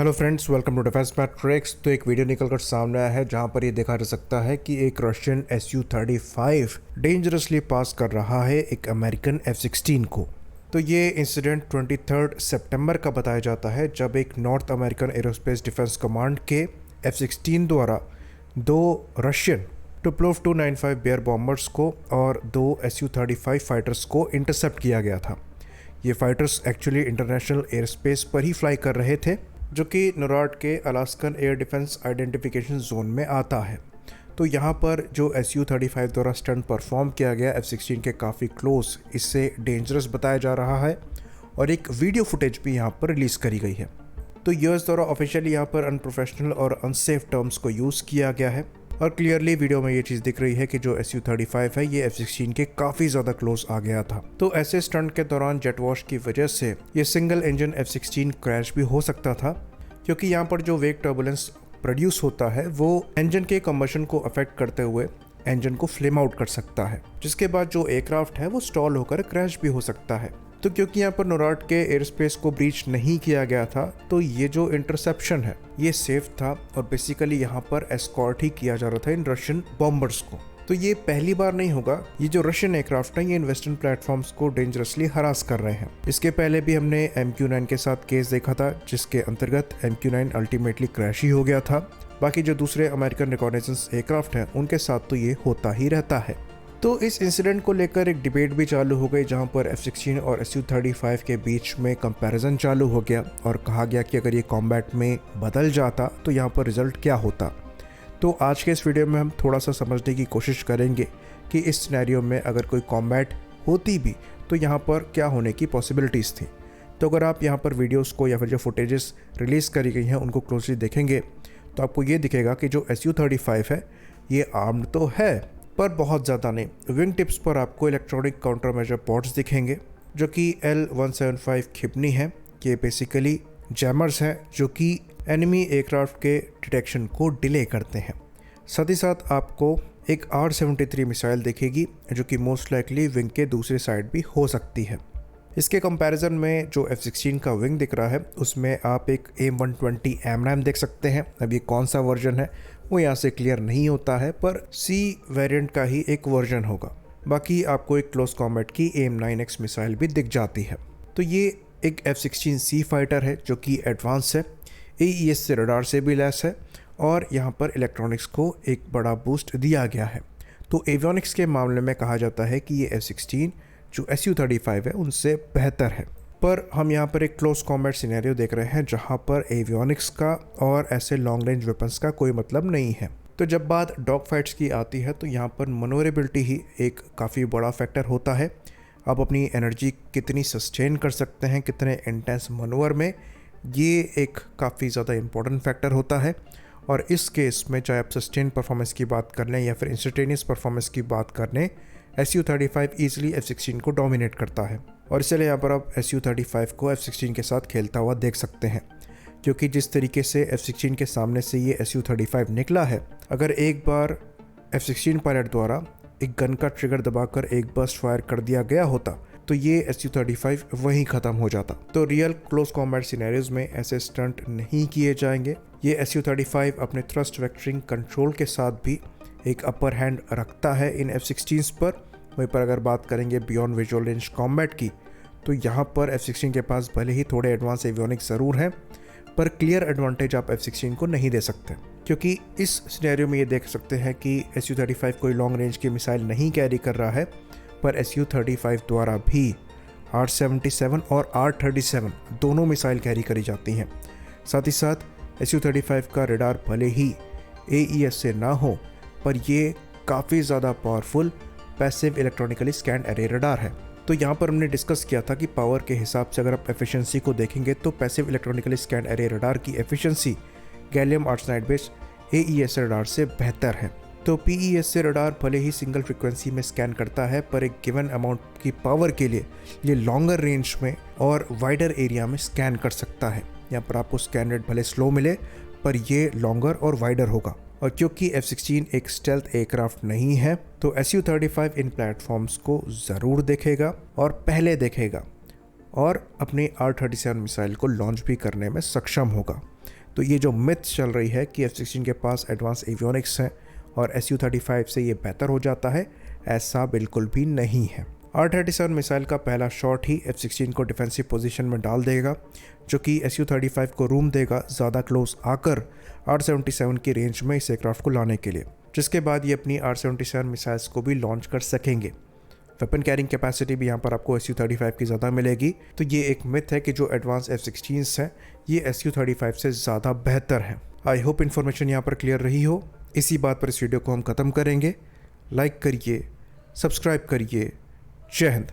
Hello friends, welcome to defence matrix. तो एक video निकल कर सामने आया है जहां पर ये देखा जा सकता है कि एक रशियन Su-35 डेंजरसली पास कर रहा है एक अमेरिकन F-16 को। तो ये इंसिडेंट 23 सितंबर का बताया जाता है जब एक north American aerospace defence command के F-16 द्वारा दो रशियन टुपोलेव 295 बेयर बॉम्बर्स को और दो Su-35 फाइटर्स को इंटरसेप्ट किया गया था। ये fighters actually international air space पर ही फ्लाई कर रहे थे, जो कि नोराड के Alaskan air defence identification zone में आता है। तो यहाँ पर जो Su-35 द्वारा स्टंट परफॉर्म किया गया F-16 के काफ़ी क्लोज, इससे डेंजरस बताया जा रहा है और एक वीडियो फुटेज भी यहाँ पर रिलीज़ करी गई है। तो यूएस द्वारा ऑफिशियली यहाँ पर अनप्रोफेशनल और अनसेफ टर्म्स को यूज़ किया गया है और क्लियरली वीडियो में ये चीज़ दिख रही है कि जो Su-35 है ये F-16 के काफ़ी ज़्यादा क्लोज आ गया था। तो ऐसे स्टंट के दौरान जेट वॉश की वजह से ये सिंगल इंजन F-16 क्रैश भी हो सकता था, क्योंकि यहाँ पर जो वेग टर्बुलेंस प्रोड्यूस होता है वो इंजन के कंबशन को अफेक्ट करते हुए इंजन को फ्लेम आउट कर सकता है, जिसके बाद जो एयरक्राफ्ट है वो स्टॉल होकर क्रैश भी हो सकता है। तो क्योंकि यहाँ पर नोराड के एयर स्पेस को ब्रीच नहीं किया गया था, तो ये जो इंटरसेप्शन है ये सेफ था और बेसिकली यहाँ पर एस्कॉर्ट ही किया जा रहा था इन रशियन बॉम्बर्स को। तो ये पहली बार नहीं होगा, ये जो रशियन एयरक्राफ्ट है ये इन वेस्टर्न प्लेटफॉर्म्स को डेंजरसली हरास कर रहे हैं। इसके पहले भी हमने MQ-9 के साथ केस देखा था, जिसके अंतर्गत MQ-9 अल्टीमेटली क्रैश ही हो गया था। बाकी जो दूसरे अमेरिकन रिकॉनेसेंस एयरक्राफ्ट हैं उनके साथ तो ये होता ही रहता है। तो इस इंसिडेंट को लेकर एक डिबेट भी चालू हो गई, जहां पर F-16 और Su-35 के बीच में कंपैरिजन चालू हो गया और कहा गया कि अगर ये कॉम्बैट में बदल जाता तो यहाँ पर रिजल्ट क्या होता। तो आज के इस वीडियो में हम थोड़ा सा समझने की कोशिश करेंगे कि इस सिनेरियो में अगर कोई कॉम्बैट होती भी तो यहाँ पर क्या होने की पॉसिबिलिटीज़ थी। तो अगर आप यहाँ पर वीडियोस को या फिर जो फुटेजेस रिलीज़ करी गई हैं उनको क्लोजली देखेंगे तो आपको ये दिखेगा कि जो Su-35 है ये आर्म्ड तो है पर बहुत ज़्यादा नहीं। विंग टिप्स पर आपको इलेक्ट्रॉनिक काउंटर मेजर पॉड्स दिखेंगे जो कि L-175 खिपनी है। ये बेसिकली जैमर्स हैं जो कि एनिमी एयरक्राफ्ट के डिटेक्शन को डिले करते हैं। साथ ही साथ आपको एक R-73 मिसाइल दिखेगी जो कि मोस्ट लाइकली विंग के दूसरे साइड भी हो सकती है। इसके कंपैरिजन में जो F-16 का विंग दिख रहा है उसमें आप एक AIM-120 AMRAAM देख सकते हैं। अब ये कौन सा वर्जन है वो यहाँ से क्लियर नहीं होता है, पर C वेरिएंट का ही एक वर्जन होगा। बाकी आपको एक क्लोज कॉम्बैट की AIM-9X मिसाइल भी दिख जाती है। तो ये एक F-16C फाइटर है जो कि एडवांस है, AES से रडार से भी लैस है और यहाँ पर इलेक्ट्रॉनिक्स को एक बड़ा बूस्ट दिया गया है। तो एवियोनिक्स के मामले में कहा जाता है कि ये F-16 जो Su-35 है उनसे बेहतर है। पर हम यहाँ पर एक क्लोज कॉम्बैट सिनेरियो देख रहे हैं जहाँ पर एवियोनिक्स का और ऐसे लॉन्ग रेंज वेपन्स का कोई मतलब नहीं है। तो जब बात डॉग फाइट्स की आती है तो यहाँ पर मनोरेबिलिटी ही एक काफ़ी बड़ा फैक्टर होता है। आप अपनी एनर्जी कितनी सस्टेन कर सकते हैं कितने इंटेंस मनोवर में, ये एक काफ़ी ज़्यादा इंपॉर्टेंट फैक्टर होता है। और इस केस में चाहे आप सस्टेन परफॉर्मेंस की बात कर लें या फिर इंस्टेंटेनियस परफॉर्मेंस की बात कर लें, Su-35 ईजिली F-16 को डोमिनेट करता है। और इसलिए यहाँ पर आप Su-35 को F-16 के साथ खेलता हुआ देख सकते हैं, क्योंकि जिस तरीके से F-16 के सामने से ये Su-35 निकला है, अगर एक बार F-16 पायलट द्वारा एक गन का ट्रिगर दबाकर एक बर्स्ट फायर कर दिया गया होता तो ये Su-35 वहीं ख़त्म हो जाता। तो रियल क्लोज कॉम्बैट सिनेरियोज में ऐसे स्टंट नहीं किए जाएंगे। ये Su-35 अपने थ्रस्ट वेक्टरिंग कंट्रोल के साथ भी एक अपर हैंड रखता है इन F-16 पर। वहीं पर अगर बात करेंगे बियॉन्ड विजुअल रेंज कॉम्बैट की, तो यहाँ पर F-16 के पास भले ही थोड़े एडवांस एवियोनिक्स ज़रूर हैं, पर क्लियर एडवांटेज आप F-16 को नहीं दे सकते, क्योंकि इस सिनेरियो में ये देख सकते हैं कि Su-35 कोई लॉन्ग रेंज की मिसाइल नहीं कैरी कर रहा है, पर Su-35 द्वारा भी R-77 और R-37 दोनों मिसाइल कैरी करी जाती हैं। साथ ही साथ Su-35 का रडार भले ही AES से ना हो, पर ये काफ़ी ज़्यादा powerful passive electronically scan array radar है। तो यहाँ पर हमने डिस्कस किया था कि पावर के हिसाब से अगर आप एफिशिएंसी को देखेंगे तो passive electronically scan array radar की efficiency gallium arsenide based AES radar से बेहतर है। तो PES से रडार भले ही सिंगल फ्रिक्वेंसी में स्कैन करता है, पर एक गिवन अमाउंट की पावर के लिए ये लॉन्गर रेंज में और वाइडर एरिया में स्कैन कर सकता है। यहाँ पर आपको स्कैन रेट भले स्लो मिले, पर ये लॉन्गर और वाइडर होगा। और क्योंकि F-16 एक स्टेल्थ एयरक्राफ्ट नहीं है, तो Su-35 इन प्लेटफॉर्म्स को ज़रूर देखेगा और पहले देखेगा और अपनी R-37 मिसाइल को लॉन्च भी करने में सक्षम होगा। तो ये जो मिथ चल रही है कि F-16 के पास एडवांस एवियोनिक्स हैं और Su-35 से ये बेहतर हो जाता है, ऐसा बिल्कुल भी नहीं है। R-37 मिसाइल का पहला शॉट ही F-16 को डिफेंसिव पोजीशन में डाल देगा, जो कि Su-35 को रूम देगा ज़्यादा क्लोज आकर R-77 की रेंज में इस एयरक्राफ्ट को लाने के लिए, जिसके बाद ये अपनी R-77 मिसाइल्स को भी लॉन्च कर सकेंगे। वेपन कैरिंग कैपेसिटी भी यहाँ पर आपको Su-35 की ज़्यादा मिलेगी। तो ये एक मिथ है कि जो एडवांस F-16s हैं ये Su-35 से ज़्यादा बेहतर हैं। आई होप इन्फॉर्मेशन यहाँ पर क्लियर रही हो। इसी बात पर इस वीडियो को हम ख़त्म करेंगे। लाइक करिए, सब्सक्राइब करिए। जय हिंद।